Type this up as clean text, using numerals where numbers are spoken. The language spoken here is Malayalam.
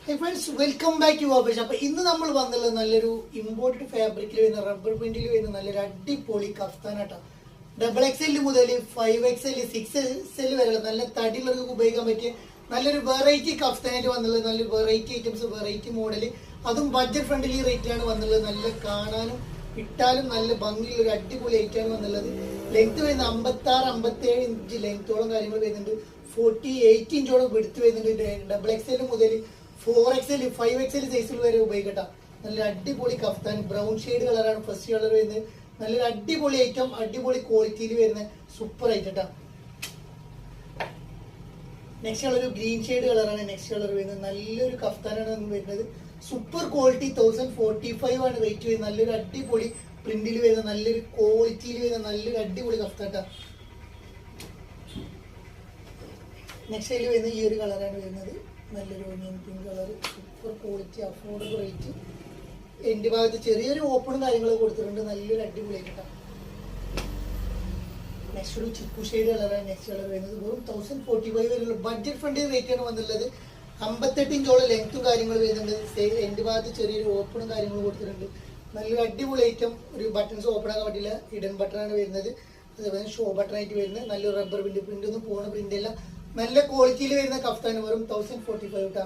High friends, welcome back to our shop. ഇന്ന് നമ്മൾ വന്നുള്ളത് നല്ലൊരു ഇമ്പോർട്ടഡ് ഫാബ്രിക്കിൽ വരുന്ന റബ്ബർ പ്രിന്റിൽ വരുന്ന നല്ലൊരു അടിപൊളി കഫ്താനാട്ടോ. XXL മുതൽ 5XL 6XL വരെയുള്ള നല്ല തടിയുള്ളവർക്ക് ഉപയോഗിക്കാൻ പറ്റിയ നല്ലൊരു വെറൈറ്റി കഫ്താനായിട്ട് വന്നുള്ളത്. നല്ലൊരു വെറൈറ്റി ഐറ്റംസ്, വെറൈറ്റി മോഡൽ, അതും ബഡ്ജറ്റ് ഫ്രണ്ട്ലി റേറ്റിലാണ് വന്നുള്ളത്. നല്ല കാണാനും ഇട്ടാലും നല്ല ഭംഗിയുള്ള ഒരു അടിപൊളി ഐറ്റാണ് വന്നുള്ളത്. ലെങ്ത് വരുന്ന 56-57 ഇഞ്ച് ലെങ്ത്തോളം കാര്യങ്ങൾ വരുന്നുണ്ട്. 48 ഇഞ്ചോളം വെടുത്ത് വരുന്നുണ്ട്. XXL മുതൽ 4XL 5XL സൈസിൽ വരെ ഉപയോഗിക്കട്ട. നല്ല അടിപൊളി കഫ്താൻ, ബ്രൗൺ ഷെയ്ഡ് കളറാണ് ഫസ്റ്റ് കളർ വരുന്നത്. നല്ലൊരു അടിപൊളി ഐറ്റം, അടിപൊളി ക്വാളിറ്റിയിൽ വരുന്ന സൂപ്പർ ഐറ്റം. നെക്സ്റ്റ് കളർ ഒരു ഗ്രീൻ ഷെയ്ഡ് കളറാണ് നെക്സ്റ്റ് കളർ വരുന്നത്. നല്ലൊരു കഫ്താനാണ് വരുന്നത്. സൂപ്പർ ക്വാളിറ്റി 1045 ആണ് റേറ്റ് വരുന്നത്. നല്ലൊരു അടിപൊളി പ്രിന്റിൽ വരുന്ന നല്ലൊരു ക്വാളിറ്റിയിൽ വരുന്ന നല്ലൊരു അടിപൊളി കഫ്താട്ടാ. നെക്സ്റ്റ് അതിൽ വരുന്ന ഈ ഒരു കളറാണ് വരുന്നത്. നല്ലൊരു onion pink colour, super quality, affordable rate. എൻ്റെ ഭാഗത്ത് ചെറിയൊരു ഓപ്പണും കാര്യങ്ങളൊക്കെ കൊടുത്തിട്ടുണ്ട്. നല്ലൊരു അടിപൊളി ആയിട്ടാണ്. നെക്സ്റ്റ് ഒരു ചിക്കു ഷെയ്ഡ് കളറാണ് നെക്സ്റ്റ് കളർ വരുന്നത്. വെറും 1045 വരെയുള്ള ബഡ്ജറ്റ് ഫ്രണ്ട്ലി റേറ്റാണ് വന്നുള്ളത്. 58 ഇഞ്ചോളം ലെങ്ത്തും കാര്യങ്ങൾ വരുന്നുണ്ട്. എൻ്റെ ഭാഗത്ത് ചെറിയൊരു ഓപ്പണും കാര്യങ്ങളും കൊടുത്തിട്ടുണ്ട്. നല്ലൊരു അടിപൊളി ഐറ്റം. ഒരു ബട്ടൺസ് ഓപ്പൺ ആക്കാൻ പറ്റില്ല, ഹിഡൻ ബട്ടണാണ് വരുന്നത്. അതേപോലെ ഷോ ബട്ടൺ ആയിട്ട് വരുന്നത്. നല്ലൊരു റബ്ബർ പ്രിന്റ് ഒന്നും പോകുന്ന പ്രിന്റ് അല്ല. നല്ല ക്വാളിറ്റിയിൽ വരുന്ന കഫ്താൻ. വെറും 1045 കേട്ടോ.